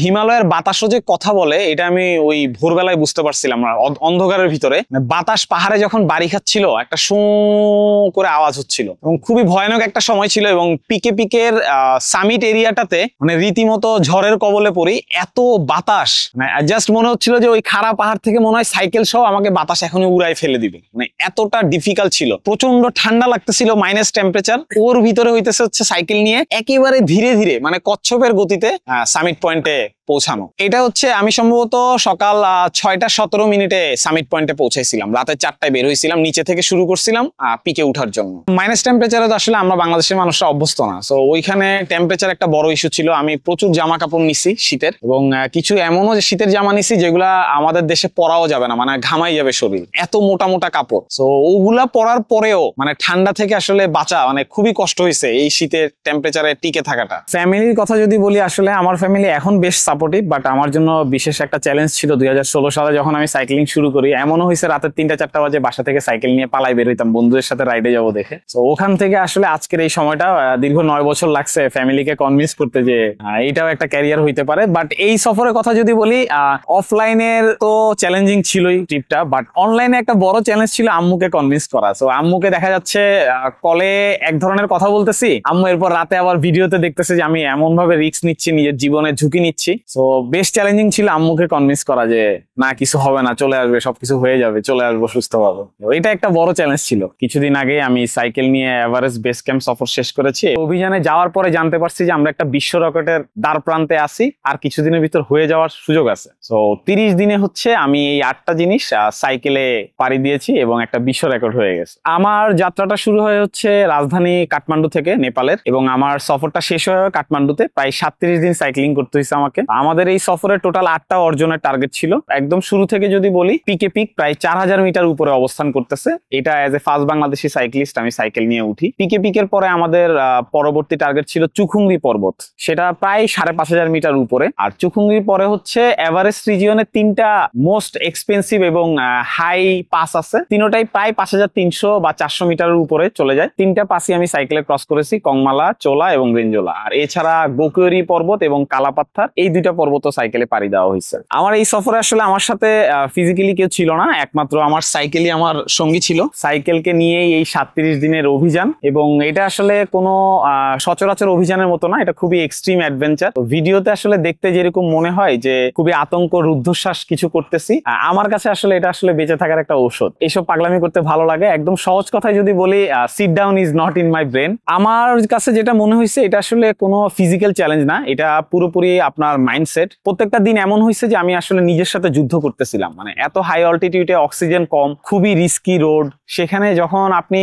হিমালয়ের বাতাসও যে কথা বলে এটা আমি ওই ভোরবেলায় বুঝতে পারছিলাম না, অন্ধকারের ভিতরে বাতাস পাহাড়ে যখন বাড়ি খাচ্ছিল একটা শু করে আওয়াজ হচ্ছিল এবং খুবই ভয়ানক একটা সময় ছিল। এবং পিকে পিকের সামিট এরিয়াটাতে মানে রীতিমতো ঝড়ের কবলে পড়ি, এত বাতাস মানে জাস্ট মনে হচ্ছিল যে ওই খাড়া পাহাড় থেকে মনে হয় সাইকেল সহ আমাকে বাতাস এখনই উড়াই ফেলে দিবে, মানে এতটা ডিফিকাল্ট ছিল। প্রচন্ড ঠান্ডা লাগতেছিল, মাইনাস টেম্পারেচার, ওর ভিতরে হইতেছে হচ্ছে সাইকেল নিয়ে একেবারে ধীরে ধীরে মানে কচ্ছপের গতিতে সামিট পয়েন্টে পৌঁছানো। এটা হচ্ছে আমি সম্ভবত সকাল 6:17 সামিট পয়েন্টে পৌঁছাইছিলাম, রাতে 4টায় বের হয়েছিলাম, নিচে থেকে শুরু করছিলাম পিকে উঠার জন্য। মাইনাস টেম্পারেচারে তো আসলে আমরা বাংলাদেশের মানুষরা অভ্যস্ত না, তো ওইখানে টেম্পারেচার একটা বড় ইস্যু ছিল। আমি প্রচুর জামা কাপড় নিছি শীতের, এবং কিছু এমনও যে শীতের জামা নিছি যেগুলা আমাদের দেশে পরাও যাবে না, মানে ঘামাই যাবে শরীর, এত মোটা মোটা কাপড়। তো ওগুলা পরার পরেও মানে ঠান্ডা থেকে আসলে বাঁচা মানে খুবই কষ্ট হয়েছে এই শীতের টেম্পারেচারে টিকে থাকাটা। ফ্যামিলির কথা যদি বলি, আসলে আমার ফ্যামিলি এখন বেশ সাপোর্টিভ, বাট আমার জন্য বিশেষ একটা চ্যালেঞ্জ ছিল 2016 সালে যখন আমি সাইক্লিং শুরু করি। এমনও হয়েছে রাতের 3টা-4টা বাজে বাসা থেকে সাইকেল নিয়ে পালাই বের হইতাম বন্ধুদের সাথে রাইডে যাবো দেখে। তো ওখান থেকে আসলে আজকের এই সময়টা দীর্ঘ 9 বছর লাগছে ফ্যামিলিকে কনভিন্স করতে যে এইটাও একটা ক্যারিয়ার হইতে পারে। বাট এই সফরের কথা যদি বলি, অফলাইনের তো চ্যালেঞ্জিং ছিলই ট্রিপটা, বাট অনলাইনে একটা বড় চ্যালেঞ্জ ছিল আম্মুকে কনভিন্স করা। তো আম্মুকে দেখা যাচ্ছে কলে এক ধরনের কথা বলতেছি, আম্মু এরপর রাতে আবার ভিডিওতে দেখতেছে যে আমি এমন ভাবে রিস্ক নিচ্ছি, নিজের জীবনের ঝুঁকি নিচ্ছি। তো বেশ চ্যালেঞ্জিং ছিল আম্মুকে কনভিন্স করা যে না কিছু হবে না, চলে আসবে, সবকিছু হয়ে যাবে, চলে আসবো সুস্থ ভাবে। এটা একটা বড় চ্যালেঞ্জ ছিল। কিছুদিন আগে আমি সাইকেল নিয়ে এভারেস্ট বেস ক্যাম্প সফর শেষ করেছি। অভিযানে যাওয়ার পরে জানতে পারছি যে আমরা একটা বিশ্ব রকেটের দ্বার প্রান্তে আছি, আর কিছুদিনের ভিতর হয়ে যাওয়ার সুযোগ আছে। তো 30 দিনে হচ্ছে আমি এই 8টা জিনিস সাইকেলে পাড়ি দিয়েছি এবং একটা বিশ্ব রেকর্ড হয়ে গেছে। আমার যাত্রাটা শুরু হয়ে হচ্ছে রাজধানী কাঠমান্ডু থেকে, নেপালের, এবং আমার সফরটা শেষ হয়ে কাঠমান্ডুতে। প্রায় 37 দিন সাইক্লিং করতে হয়েছে আমাকে। আমাদের এই সফরের টোটাল 8টা অর্জনের টার্গেট ছিল। একদম শুরু থেকে যদি বলি, পিকে পিক প্রায় 4000 মিটার উপরে অবস্থান করতেছে। এটা as a first Bangladeshi cyclist আমি সাইকেল নিয়ে উঠি। পিকে পিকের পরে আমাদের পরবর্তী টার্গেট ছিল চুখুংরি পর্বত, সেটা প্রায় 5500 মিটার উপরে। আর চুখুংরির পরে হচ্ছে এভারেস্ট রিজিয়নে 3টা মোস্ট এক্সপেন্সিভ এবং হাই পাস আছে, তিনটাই প্রায় 5300 বা 400 মিটারের উপরে চলে যায়। 3টা পাসই আমি সাইকেলে ক্রস করেছি, কংমালা, চোলা এবং রেঞ্জোলা। আর এছাড়া গোকুয়রি পর্বত এবং কালাপাত্থার, এই 2টা পর্বত সাইকেলে পাড়ি দেওয়া হয়েছে। আমার এই সফরে আসলে আমার সাথে ফিজিক্যালি কেউ ছিল না, একমাত্র আমার সাইকেলই আমার সঙ্গী ছিল। সাইকেলকে নিয়েই এই 37 দিনের অভিযান, এবং এটা আসলে কোনো সচরাচর অভিযানের মতো না, এটা খুবই এক্সট্রিম অ্যাডভেঞ্চার। ভিডিওতে আসলে দেখতে যেরকম মনে হয় যে খুবই আতঙ্ক রুদ্ধশ্বাস কিছু করতেছি, আমার কাছে আসলে এটা আসলে বেঁচে থাকার একটা ঔষধ। এইসব পাগলামি করতে ভালো লাগে। একদম সহজ কথায় যদি বলি, sit down is not in my brain. আমার কাছে যেটা মনে হয়েছে, এটা আসলে কোনো ফিজিক্যাল চ্যালেঞ্জ না, এটা পুরোপুরি আপনার মাইন্ডসেট। প্রত্যেকটা দিন এমন হয়েছে যে আমি আসলে নিজের সাথে যুদ্ধ করতেছিলাম। মানে এত হাই অল্টিটিউডে অক্সিজেন কম, খুবই রিস্কি রোড, সেখানে যখন আপনি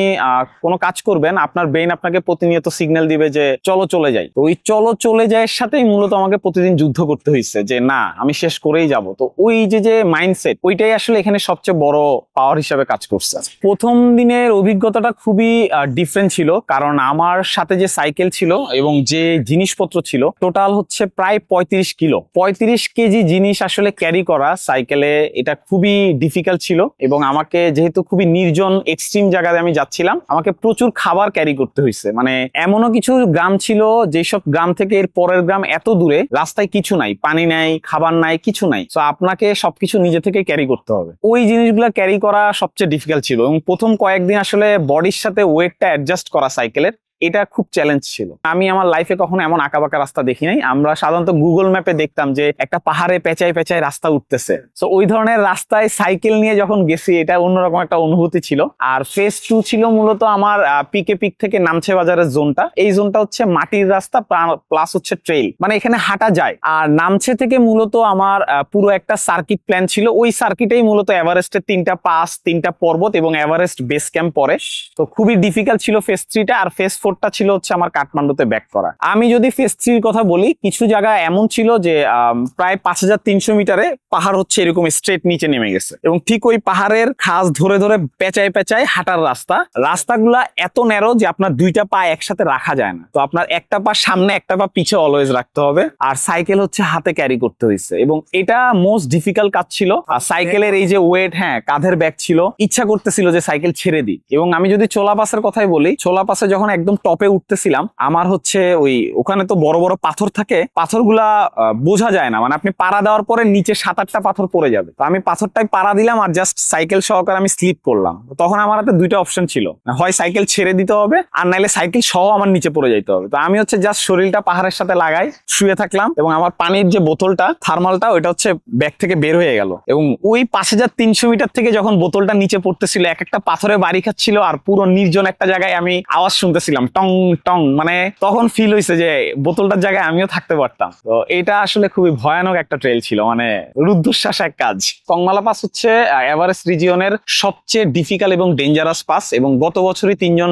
কোনো কাজ করবেন আপনার ব্রেন আপনাকে প্রতিনিয়ত সিগন্যাল দিবে যে চলো চলে যাই। তো ওই চলো চলে যাওয়ার সাথেই মূলত আমাকে প্রতিদিন যুদ্ধ করতে হয়েছে যে না আমি শেষ করেই যাব। তো ওই যে মাইন্ডসেট, ওইটাই আসলে এখানে সবচেয়ে বড় পাওয়ার হিসাবে কাজ করছে। প্রথম দিনের অভিজ্ঞতাটা খুবই ডিফারেন্ট ছিল, কারণ আমার সাথে যে সাইকেল ছিল এবং যে জিনিসপত্র ছিল টোটাল হচ্ছে প্রায় 35 কিলো। 35 কেজি জিনিস আসলে ক্যারি করা সাইকেলে, এটা খুবই ডিফিকাল্ট ছিল। এবং আমাকে যেহেতু খুবই নির্জন এক্সট্রিম জায়গায় আমি যাচ্ছিলাম, আমাকে প্রচুর খাবার ক্যারি করতে হয়েছে। মানে এমনও কিছু গ্রাম ছিল যেসব গ্রাম থেকে এর পরের গ্রাম এত দূরে, রাস্তায় কিছু নাই, পানি নাই, খাবার নাই, কিছু নাই। তো আপনাকে সবকিছু নিজে থেকে ক্যারি করতে হবে। ওই জিনিসগুলো ক্যারি করা সবচেয়ে ডিফিকাল্ট ছিল। এবং প্রথম কয়েকদিন আসলে বডির সাথে ওয়েটটা অ্যাডজাস্ট করা সাইকেলের, এটা খুব চ্যালেঞ্জ ছিল। আমি আমার লাইফে কখনো এমন আঁকাবাঁকা রাস্তা দেখি নাই। আমরা সাধারণত গুগল ম্যাপে দেখতাম যে একটা পাহাড়ে পেঁচায় পেঁচায় রাস্তা উঠতেছে, তো ওই ধরনের রাস্তায় সাইকেল নিয়ে যখন গেছি এটা অন্যরকম একটা অনুভূতি ছিল। আর ফেজ 2 ছিল মূলত আমার পিকে পিক থেকে নামছে বাজারের জোনটা। এই জোনটা হচ্ছে মাটির রাস্তা প্লাস হচ্ছে ট্রেইল, মানে এখানে হাঁটা যায়। আর নামছে থেকে মূলত আমার পুরো একটা সার্কিট প্ল্যান ছিল। ওই সার্কিটেই মূলত এভারেস্টের 3টা পাস, 3টা পর্বত এবং এভারেস্ট বেস ক্যাম্প পরে। তো খুবই ডিফিকাল্ট ছিল ফেজ 3টা। আর ফেজ 4টা ছিল হচ্ছে আমার কাঠমান্ডুতে ব্যাক করা। আমি যদি ফেজ 3 কথা বলি, কিছু জায়গা এমন ছিল যে প্রায় 5300 মিটারে পাহাড় হচ্ছে এরকম স্ট্রেট নিচে নেমে গেছে, এবং ঠিক ওই পাহাড়ের খাস ধরে ধরে পেঁচায় পেঁচায় হাঁটার রাস্তাগুলা এত ন্যারো যে আপনার 2টা পা একসাথে রাখা যায় না। তো আপনার একটা পা সামনে একটা পা পিছে অলওয়েজ রাখতে হবে। আর সাইকেল হচ্ছে হাতে ক্যারি করতে হয়েছে, এবং এটা মোস্ট ডিফিকাল্ট কাজ ছিল। আর সাইকেলের এই যে ওয়েট, কাঁধের ব্যাগ ছিল, ইচ্ছা করতেছিল যে সাইকেল ছেড়ে দিই। এবং আমি যদি চোলা পাসের কথাই বলি, চোলা পাসে যখন একদম টপে উঠতেছিলাম, আমার হচ্ছে ওখানে তো বড় বড় পাথর থাকে, পাথরগুলা বোঝা যায় না, মানে আপনি পাড়া দেওয়ার পরে নিচে 7-8টা পাথর পড়ে যাবে। তো আমি পাথরটাই পাড়া দিলাম আর জাস্ট সাইকেল সহকারে আমি স্লিপ করলাম। তখন আমার হাতে দুইটা অপশন ছিল, হয় সাইকেল ছেড়ে দিতে হবে আর নাইলে সাইকেল সহ আমার নিচে পড়ে যাইতে হবে। তো আমি হচ্ছে জাস্ট শরীরটা পাহাড়ের সাথে লাগাই শুয়ে থাকলাম, এবং আমার পানির যে বোতলটা থার্মালটা ওইটা হচ্ছে ব্যাগ থেকে বের হয়ে গেল, এবং ওই 5300 মিটার থেকে যখন বোতলটা নিচে পড়তেছিল এক একটা পাথরে বাড়ি খাচ্ছিল আর পুরো নির্জন একটা জায়গায় আমি আওয়াজ শুনতেছিলাম টং টং, মানে তখন ফিল হয়েছে যে বোতলটার জায়গায় আমিও থাকতে পারতাম। তো এটা আসলে খুবই ভয়ানক একটা ট্রেল ছিল, মানে রুদ্ধশ্বাস এক কাজ। কংমালা পাস হচ্ছে এভারেস্ট রিজিয়নের সবচেয়ে ডিফিকাল্ট এবং ডেঞ্জারাস পাস, এবং গত বছরই 3জন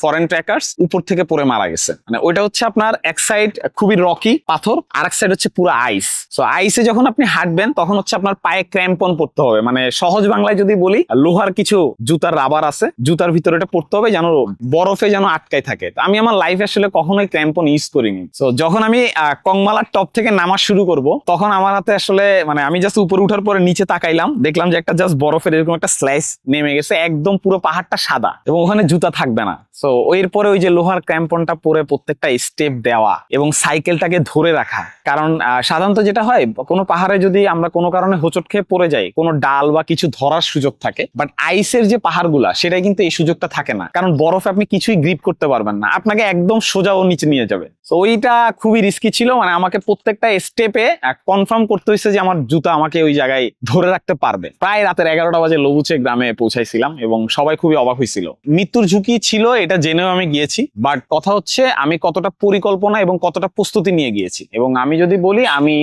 ফরেন ট্রেকার্স উপর থেকে পড়ে মারা গেছে। মানে ওইটা হচ্ছে আপনার এক সাইড খুবই রকি পাথর, আর এক সাইড হচ্ছে পুরো আইস। সো আইসে যখন আপনি হাঁটবেন তখন হচ্ছে আপনার পায়ে ক্র্যাম্পন পড়তে হবে, মানে সহজ বাংলায় যদি বলি লোহার কিছু জুতার রাবার আছে, জুতার ভিতরে এটা পড়তে হবে যেন বরফে যেন আটকাই থাকে। আমি আমার লাইফে আসলে কখনোই ক্র্যাম্পন ইউজ করিনি। তো যখন আমি কংমালার টপ থেকে নামা শুরু করব তখন আমার হাতে আসলে মানে আমি জাস্ট উপরে উঠার পরে নিচে তাকাইলাম, দেখলাম যে একটা জাস্ট বরফের এরকম একটা স্লাইস নেমে গেছে, একদম পুরো পাহাড়টা সাদা এবং ওখানে জুতা থাকবে না। সো এরপরে ওই যে লোহার ক্র্যাম্পনটা পরে প্রত্যেকটা স্টেপ দেওয়া এবং সাইকেলটাকে ধরে রাখা, কারণ সাধারণত যেটা হয় কোনো পাহাড়ে যদি আমরা কোনো কারণে হোঁচট খেয়ে পড়ে যাই কোনো ডাল বা কিছু ধরার সুযোগ থাকে, বাট আইসের যে পাহাড়গুলা সেটাই কিন্তু এই সুযোগটা থাকে না, কারণ বরফে আপনি কিছুই গ্রিপ করতে পারবেন না, আপনাকে একদম সোজা ও নিচে নিয়ে যাবে। তো ওইটা খুবই রিস্কি ছিল, মানে আমাকে প্রত্যেকটা স্টেপে কনফার্ম করতে হয়েছে যে আমার জুতা আমাকে ওই জায়গায় ধরে রাখতে পারবে। প্রায় রাতের 11টা বাজে লবুচে গ্রামে পৌঁছাইছিলাম এবং সবাই খুবই অবাক হয়েছিল। মৃত্যুর ঝুঁকি ছিল এটা জেনেও আমি গিয়েছি, বাট কথা হচ্ছে আমি কতটা পরিকল্পনা এবং কতটা প্রস্তুতি নিয়ে গিয়েছি। এবং আমি যদি বলি আমি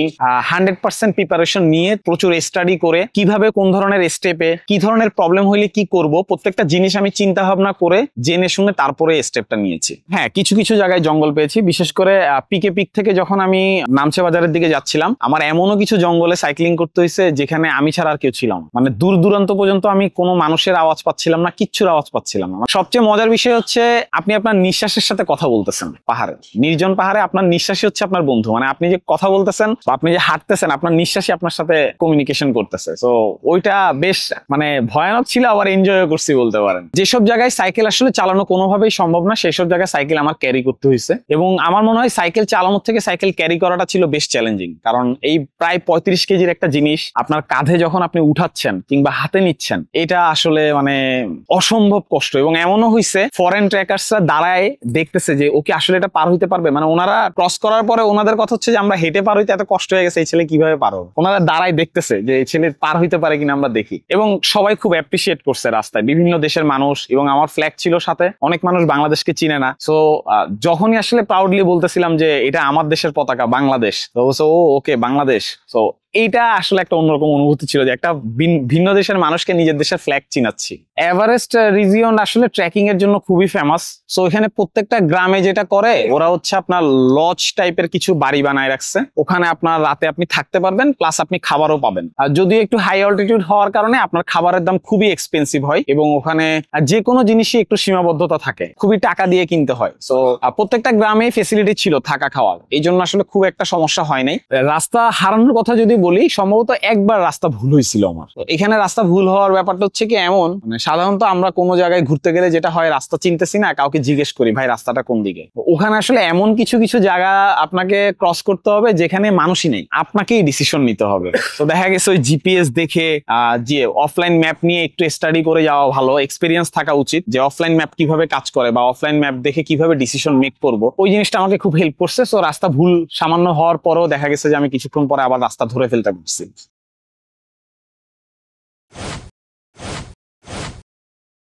100% প্রিপারেশন নিয়ে প্রচুর স্টাডি করে কিভাবে কোন ধরনের স্টেপে কি ধরনের প্রবলেম হইলে কি করব প্রত্যেকটা জিনিস আমি চিন্তা ভাবনা করে জেনে শুনে তারপরে স্টেপটা নিয়েছি। হ্যাঁ, কিছু কিছু জায়গায় জঙ্গল পেয়েছি, বিশেষ করে পিকে পিক থেকে যখন আমি নামছে বাজারের দিকে যাচ্ছিলাম আমার এমনও কিছু জঙ্গলে সাইক্লিং করতে হয়েছে যেখানে আমি ছাড়া আর কেউ ছিলাম, মানে দূর দূরান্ত পর্যন্ত আমি কোনো মানুষের আওয়াজ পাচ্ছিলাম না, কিচ্ছুর আওয়াজ পাচ্ছিলাম না। সবচেয়ে মজার বিষয় হচ্ছে আপনি আপনার নিঃশ্বাসের সাথে কথা বলতেছেন পাহাড়ে, নির্জন পাহাড়ে আপনার নিঃশ্বাসই হচ্ছে আপনার বন্ধু, মানে আপনি যে কথা বলতেছেন বা আপনি যে হাঁটতেছেন আপনার নিঃশ্বাসই আপনার সাথে কমিউনিকেশন করতেছে। তো ওইটা বেশ মানে ভয়ানক ছিল, আবার এনজয় করছি বলতে পারেন। যেসব জায়গায় সাইকেল আসলে চালানো কোনোভাবেই সম্ভব না সেসব জায়গায় সাইকেল আমার ক্যারি করতে হয়েছে, এবং আমার মনে হয় সাইকেল চালানোর থেকে সাইকেল ক্যারি করাটা ছিল বেশ চ্যালেঞ্জিং, কারণ এই প্রায় 35 কেজির একটা জিনিস আপনার কাঁধে যখন আপনি উঠাচ্ছেন কিংবা হাতে নিচ্ছেন এটা আসলে মানে অসম্ভব কষ্ট। এবং এমনও হয়েছে ফরেন ট্রেকার্সরা দাঁড়ায় দেখতেছে যে ওকে আসলে এটা পার হইতে পারবে, মানে ওনারা ক্রস করার পরে ওনাদের কথা হচ্ছে যে আমরা হেঁটে পার হইতে এত কষ্ট হয়ে গেছে, এই ছেলে কিভাবে পার হবে, ওনারা দাঁড়ায় দেখতেছে যে এই ছেলে পার হইতে পারে কিনা আমরা দেখি। এবং সবাই খুব অ্যাপ্রিসিয়েট করছে রাস্তায়, বিভিন্ন দেশের মানুষ, এবং আমার ফ্ল্যাগ ছিল সাথে, অনেক মানুষ বাংলাদেশকে চিনে না। সো যখনই আসলে প্রাউডলি বলতেছিলাম যে এটা আমার দেশের পতাকা বাংলাদেশ, তো ও ওকে বাংলাদেশ, সো এইটা আসলে একটা অন্যরকম অনুভূতি ছিল যে একটা ভিন্ন দেশের মানুষকে নিজের দেশের ফ্ল্যাগ চিনাচ্ছি। এভারেস্ট রিজিয়ন আসলে ট্রেকিং এর জন্য খুবই ফেমাস। সো এখানে প্রত্যেকটা গ্রামে যেটা করে ওরা হচ্ছে আপনার লজ টাইপের কিছু বাড়ি বানায় রাখছে, ওখানে আপনার রাতে আপনি থাকতে পারবেন প্লাস আপনি খাবারও পাবেন। আর যদিও একটু হাই অল্টিটিউড হওয়ার কারণে আপনার খাবারের দাম খুবই এক্সপেন্সিভ হয় এবং ওখানে যে কোনো জিনিসই একটু সীমাবদ্ধতা থাকে, খুবই টাকা দিয়ে কিনতে হয়। সো প্রত্যেকটা গ্রামে ফেসিলিটি ছিল থাকা খাওয়ার, এই জন্য আসলে খুব একটা সমস্যা হয় নাই। রাস্তা হারানোর কথা যদি বলি, সম্ভবত একবার রাস্তা ভুল হয়েছিল আমার। এখানে রাস্তা ভুল হওয়ার ব্যাপারটা হচ্ছে কি এমন, মানে সাধারণত আমরা কোনো জায়গায় ঘুরতে গেলে যেটা হয় রাস্তা চিনতেছি না, কাউকে জিজ্ঞেস করি ভাই রাস্তাটা কোন দিকে। ওখানে আসলে এমন কিছু কিছু জায়গা আপনাকে ক্রস করতে হবে যেখানে মানুষই নেই, আপনাকেই ডিসিশন নিতে হবে। তো দেখা গেছে ওই জিপিএস দেখে যে অফলাইন ম্যাপ নিয়ে একটু স্টাডি করে যাওয়া ভালো, এক্সপিরিয়েন্স থাকা উচিত যে অফলাইন ম্যাপ কিভাবে কাজ করে বা অফলাইন ম্যাপ দেখে কিভাবে ডিসিশন মেক করবো, ওই জিনিসটা আমাকে খুব হেল্প করছে। সো রাস্তা ভুল সামান্য হওয়ার পরও দেখা গেছে যে আমি কিছুক্ষণ পরে আবার রাস্তা ধরে ফেলতে পারছি।